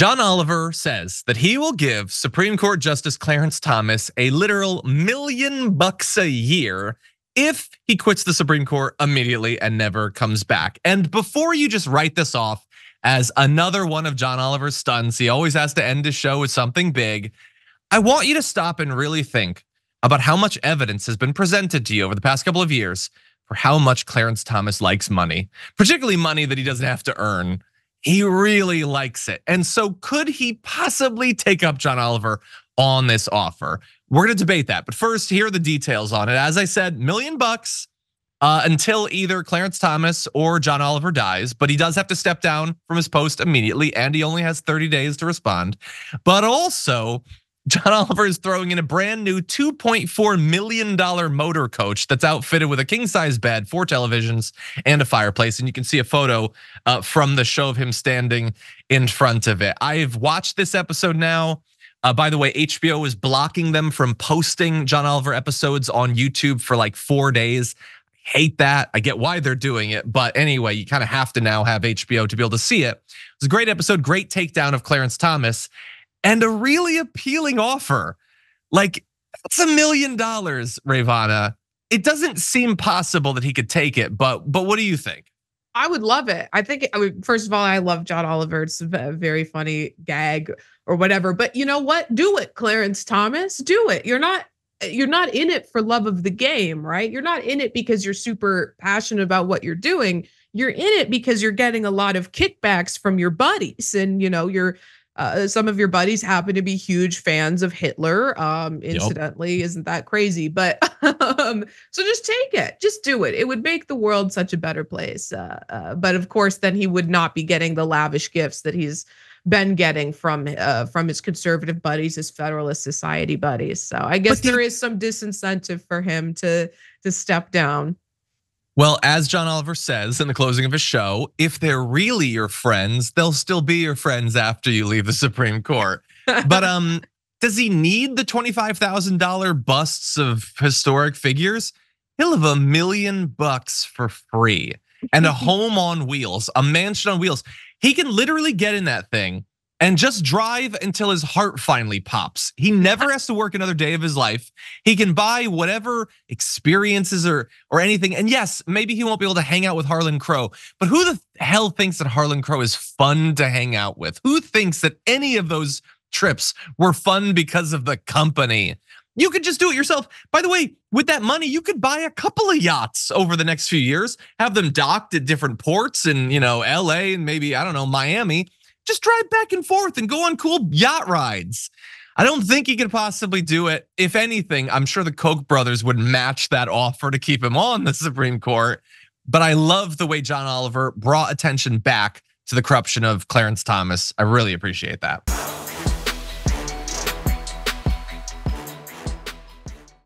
John Oliver says that he will give Supreme Court Justice Clarence Thomas a literal $1,000,000 a year if he quits the Supreme Court immediately and never comes back. And before you just write this off as another one of John Oliver's stunts, he always has to end his show with something big. I want you to stop and really think about how much evidence has been presented to you over the past couple of years for how much Clarence Thomas likes money, particularly money that he doesn't have to earn. He really likes it. And so could he possibly take up John Oliver on this offer? We're gonna debate that. But first, here are the details on it. As I said, $1,000,000 until either Clarence Thomas or John Oliver dies, but he does have to step down from his post immediately, and he only has 30 days to respond. But also, John Oliver is throwing in a brand new $2.4 million motor coach that's outfitted with a king-size bed, 4 televisions, and a fireplace. And you can see a photo from the show of him standing in front of it. I've watched this episode now. By the way, HBO is blocking them from posting John Oliver episodes on YouTube for like 4 days. Hate that. I get why they're doing it, but anyway, you kind of have to now have HBO to be able to see it. It's a great episode, great takedown of Clarence Thomas. And a really appealing offer. Like, it's $1,000,000, Raivana. It doesn't seem possible that he could take it, but what do you think? I would love it. I mean, first of all, I love John Oliver. It's a very funny gag or whatever. But you know what? Do it, Clarence Thomas. Do it. You're not in it for love of the game, right? You're not in it because you're super passionate about what you're doing. You're in it because you're getting a lot of kickbacks from your buddies, and you're. Some of your buddies happen to be huge fans of Hitler. Incidentally, isn't that crazy? But so just take it, just do it. It would make the world such a better place. But of course, then he would not be getting the lavish gifts that he's been getting from his conservative buddies, his Federalist Society buddies. So I guess there is some disincentive for him to step down. Well, as John Oliver says in the closing of his show, if they're really your friends, they'll still be your friends after you leave the Supreme Court. But does he need the $25,000 busts of historic figures? He'll have $1,000,000 for free and a home on wheels, a mansion on wheels. He can literally get in that thing and just drive until his heart finally pops. He never has to work another day of his life. He can buy whatever experiences or anything. And yes, maybe he won't be able to hang out with Harlan Crow, but who the hell thinks that Harlan Crow is fun to hang out with? Who thinks that any of those trips were fun because of the company? You could just do it yourself. By the way, with that money, you could buy a couple of yachts over the next few years, have them docked at different ports in LA and maybe, I don't know, Miami. Just drive back and forth and go on cool yacht rides. I don't think he could possibly do it. If anything, I'm sure the Koch brothers would match that offer to keep him on the Supreme Court. But I love the way John Oliver brought attention back to the corruption of Clarence Thomas. I really appreciate that.